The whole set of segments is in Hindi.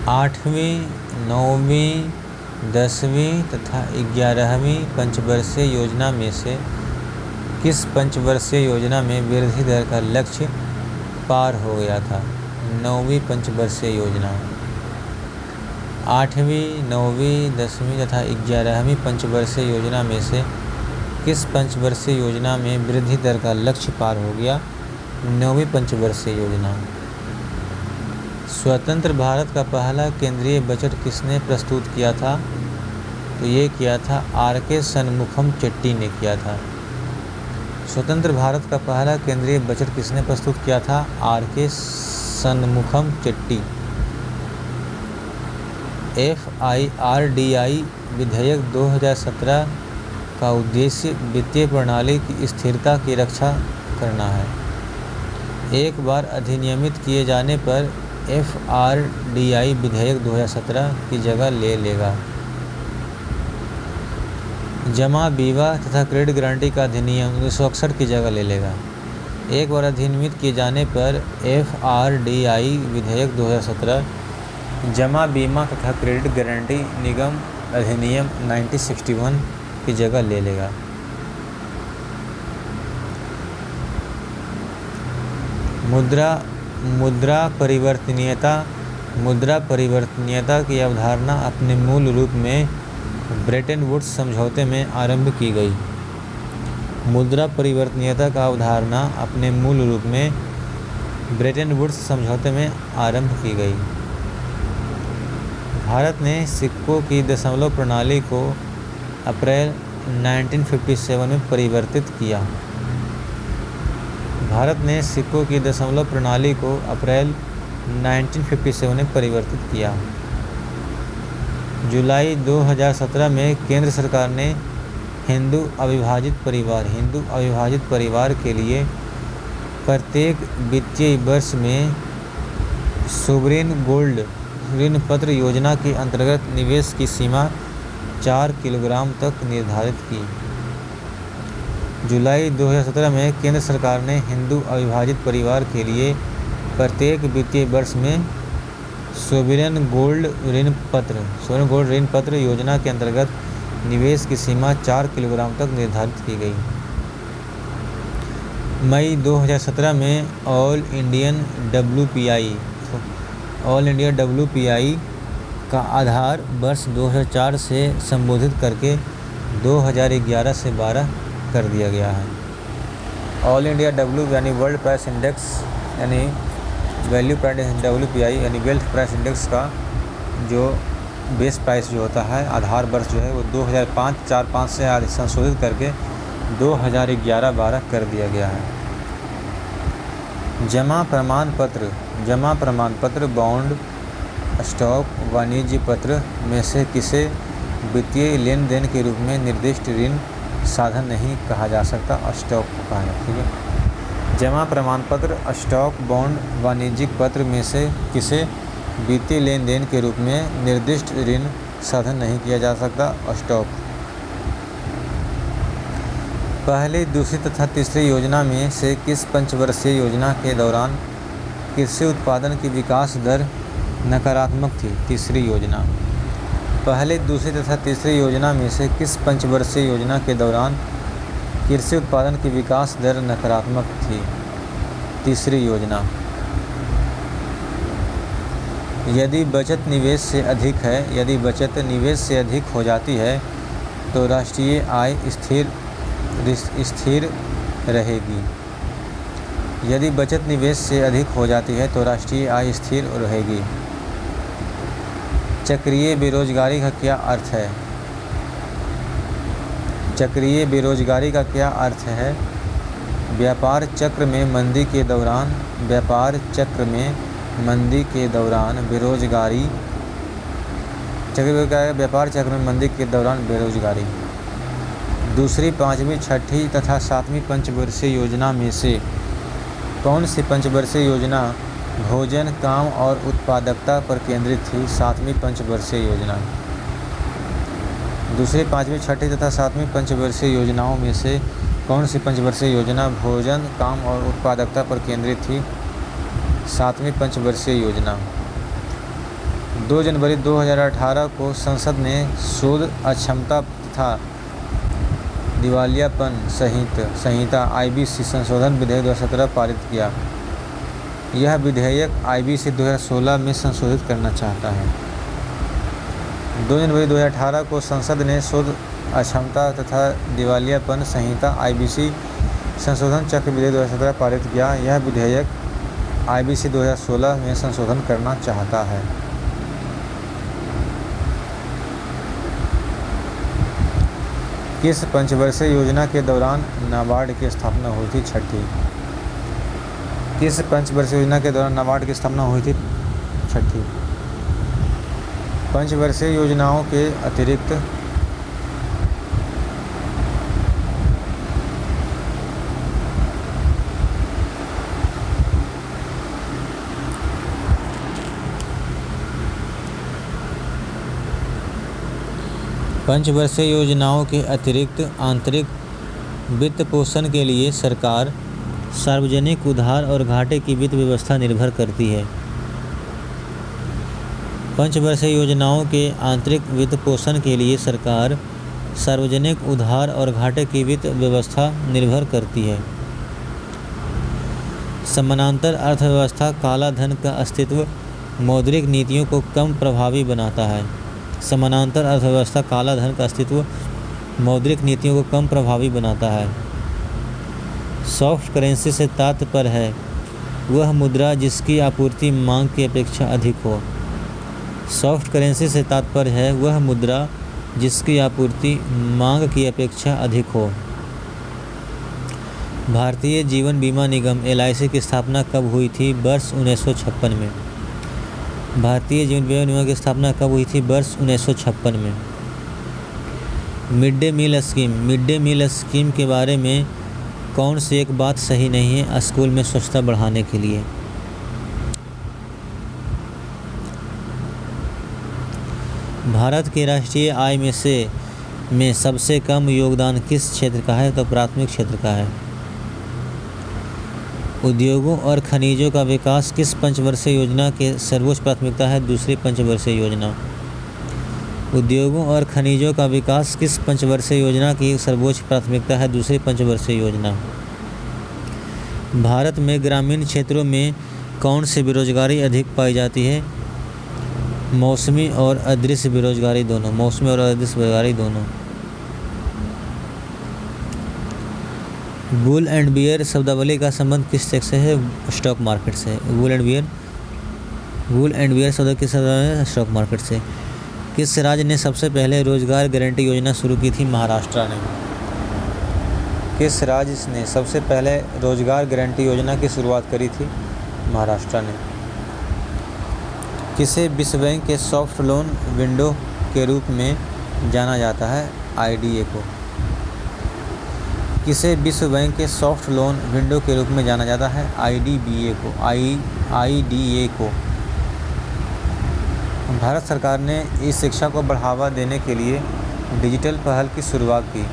8वीं, 9वीं, 10वीं तथा 11वीं पंचवर्षीय योजना में से किस पंचवर्षीय योजना में वृद्धि दर का लक्ष्य पार हो गया था? 9वीं पंचवर्षीय योजना। 8वीं, 9वीं, 10वीं तथा 11वीं पंचवर्षीय योजना में से किस पंचवर्षीय योजना में वृद्धि दर का लक्ष्य पार हो गया? 9वीं पंचवर्षीय योजना। स्वतंत्र भारत का पहला केंद्रीय बजट किसने प्रस्तुत किया था? तो ये किया था R.K. शनमुखम चेट्टी ने किया था। स्वतंत्र भारत का पहला केंद्रीय बजट किसने प्रस्तुत किया था? R.K. शनमुखम चेट्टी। FIRDI विधेयक 2017 का उद्देश्य वित्तीय प्रणाली की स्थिरता की रक्षा करना है। एक बार अधिनियमित किए जाने पर FRDI विधेयक 2017 की जगह ले लेगा। जमा बीमा तथा क्रेडिट गारंटी का अधिनियम 1961 की जगह ले लेगा। एक बार अधिनियमित किए जाने पर FRDI विधेयक 2017 जमा बीमा तथा क्रेडिट गारंटी निगम अधिनियम 1961 की जगह ले लेगा। मुद्रा परिवर्तनीयता की अवधारणा अपने मूल रूप में ब्रेटन वुड्स समझौते में आरंभ की गई। मुद्रा परिवर्तनीयता का अवधारणा अपने मूल रूप में ब्रेटन वुड्स समझौते में आरंभ की गई। भारत ने सिक्कों की दशमलव प्रणाली को अप्रैल 1957 में परिवर्तित किया। भारत ने सिक्कों की दशमलव प्रणाली को अप्रैल 1957 में परिवर्तित किया। जुलाई 2017 में केंद्र सरकार ने हिंदू अविभाजित परिवार के लिए प्रत्येक वित्तीय वर्ष में सोवरेन गोल्ड ऋण पत्र योजना के अंतर्गत निवेश की सीमा 4 किलोग्राम तक निर्धारित की। जुलाई 2017 में केंद्र सरकार ने हिंदू अविभाजित परिवार के लिए प्रत्येक वित्तीय वर्ष में सोवरेन गोल्ड ऋण पत्र योजना के अंतर्गत निवेश की सीमा 4 किलोग्राम तक निर्धारित की गई। मई 2017 में ऑल इंडिया WPI का आधार वर्ष 2004 से संबोधित करके 2011 से 12 कर दिया गया है। ऑल इंडिया यानी वर्ल्ड प्राइस इंडेक्स यानी वैल्यू प्राइस WPI यानी वेल्थ प्राइस इंडेक्स का जो बेस प्राइस जो होता है आधार वर्ष जो है वो 2005 से आज संशोधित करके 2011-12 कर दिया गया है। जमा प्रमाण पत्र बॉन्ड स्टॉक वाणिज्य पत्र में से किसे वित्तीय लेन देन के रूप में निर्दिष्ट ऋण साधन नहीं कहा जा सकता? स्टॉक को कहा जाता है। ठीक है। जमा प्रमाण पत्र स्टॉक बॉन्ड वाणिज्यिक पत्र में से किसे वित्तीय लेन देन के रूप में निर्दिष्ट ऋण साधन नहीं किया जा सकता? स्टॉक। पहली, दूसरी तथा तीसरी योजना में से किस पंचवर्षीय योजना के दौरान कृषि उत्पादन की विकास दर नकारात्मक थी? तीसरी योजना। पहले, दूसरी तथा तीसरी योजना में से किस पंचवर्षीय योजना के दौरान कृषि उत्पादन की विकास दर नकारात्मक थी? तीसरी योजना। यदि बचत निवेश से अधिक हो जाती है तो राष्ट्रीय आय स्थिर रहेगी। यदि बचत निवेश से अधिक हो जाती है तो राष्ट्रीय आय स्थिर रहेगी। चक्रीय बेरोजगारी का क्या अर्थ है? चक्रीय बेरोजगारी का क्या अर्थ है? व्यापार चक्र में मंदी के दौरान बेरोजगारी। व्यापार चक्र में मंदी के दौरान बेरोजगारी। दूसरी, पाँचवीं, छठी तथा सातवीं पंचवर्षीय योजना में से कौन सी पंचवर्षीय योजना भोजन, काम और उत्पादकता पर केंद्रित थी? सातवीं पंचवर्षीय योजना। दूसरी, पाँचवीं, छठी तथा सातवीं पंचवर्षीय योजनाओं में से कौन सी पंचवर्षीय योजना भोजन, काम और उत्पादकता पर केंद्रित थी? सातवीं पंचवर्षीय योजना। 2 जनवरी 2018 को संसद ने शोध अक्षमता तथा दिवालियापन संहिता IBC संशोधन विधेयक 2017 पारित किया। यह विधेयक IBC 2016 में संशोधित करना चाहता है। 2 जनवरी 2018 को संसद ने शोध अक्षमता तथा दिवालियापन संहिता IBC संशोधन चक्र विधेयक 2017 पारित किया। यह विधेयक IBC 2016 में संशोधन करना चाहता है। किस पंचवर्षीय योजना के दौरान नाबार्ड की स्थापना हुई थी? छठी। किस पंचवर्षीय योजना के दौरान नाबार्ड की स्थापना हुई थी? छठी। पंचवर्षीय योजनाओं के अतिरिक्त आंतरिक वित्त पोषण के लिए सरकार सार्वजनिक उधार और घाटे की वित्त व्यवस्था निर्भर करती है। पंचवर्षीय योजनाओं के आंतरिक वित्त पोषण के लिए सरकार सार्वजनिक उधार और घाटे की वित्त व्यवस्था निर्भर करती है। समानांतर अर्थव्यवस्था काला धन का अस्तित्व मौद्रिक नीतियों को कम प्रभावी बनाता है। समानांतर अर्थव्यवस्था काला धन का अस्तित्व मौद्रिक नीतियों को कम प्रभावी बनाता है। सॉफ्ट करेंसी से तात्पर्य है वह मुद्रा जिसकी आपूर्ति मांग की अपेक्षा अधिक हो। सॉफ्ट करेंसी से तात्पर्य है वह मुद्रा जिसकी आपूर्ति मांग की अपेक्षा अधिक हो। भारतीय जीवन बीमा निगम LIC की स्थापना कब हुई थी? वर्ष 1956 में। भारतीय जीवन बीमा निगम की स्थापना कब हुई थी? वर्ष 1956 में। मिड डे मील स्कीम के बारे में कौन सी एक बात सही नहीं है स्कूल में स्वच्छता बढ़ाने के लिए? भारत के राष्ट्रीय आय में सबसे कम योगदान किस क्षेत्र का है? तो प्राथमिक क्षेत्र का है। उद्योगों और खनिजों का विकास किस पंचवर्षीय योजना के सर्वोच्च प्राथमिकता है? दूसरी पंचवर्षीय योजना। उद्योगों और खनिजों का विकास किस पंचवर्षीय योजना की सर्वोच्च प्राथमिकता है? दूसरी पंचवर्षीय योजना। भारत में ग्रामीण क्षेत्रों में कौन सी बेरोजगारी अधिक पाई जाती है? मौसमी और अदृश्य बेरोजगारी दोनों। मौसमी और अदृश्य बेरोजगारी दोनों। बुल एंड बियर शब्दावली का संबंध किस टैक्स से है? स्टॉक मार्केट से। बुल एंड बियर शब्द किस है? स्टॉक मार्केट से। किस राज्य ने सबसे पहले रोजगार गारंटी योजना शुरू की थी? महाराष्ट्र ने। किस राज्य ने सबसे पहले रोजगार गारंटी योजना की शुरुआत करी थी? महाराष्ट्र ने। किसे विश्व बैंक के सॉफ्ट लोन विंडो के रूप में जाना जाता है? IDA को। किसे विश्व बैंक के सॉफ्ट लोन विंडो के रूप में जाना जाता है? IDA को। भारत सरकार ने इस शिक्षा को बढ़ावा देने के लिए डिजिटल पहल की शुरुआत की।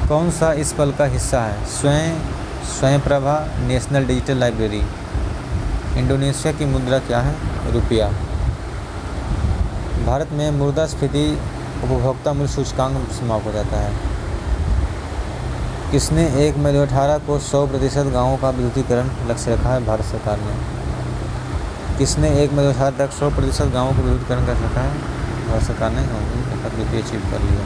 कौन सा इस पहल का हिस्सा है? Swayamprabha national digital library. Indonesia की मुद्रा क्या है? रुपया। भारत में मुद्रास्फीति उपभोक्ता मूल्य सूचकांक समाप्त हो जाता है। किसने 1 मई 2018 को 100% गाँवों का विद्युतीकरण लक्ष्य रखा है? भारत सरकार ने। किसने 1 मई 2018 तक 100% गाँवों को विद्युतीकरण कर रखा है? भारत सरकार ने अचीव कर लिया।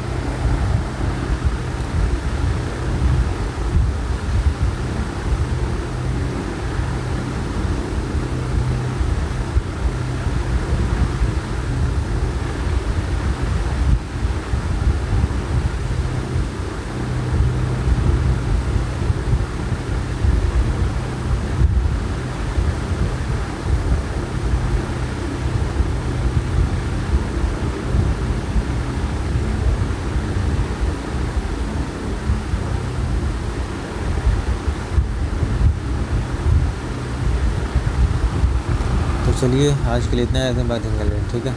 चलिए आज के लिए इतना है, बात कर लें, ठीक है।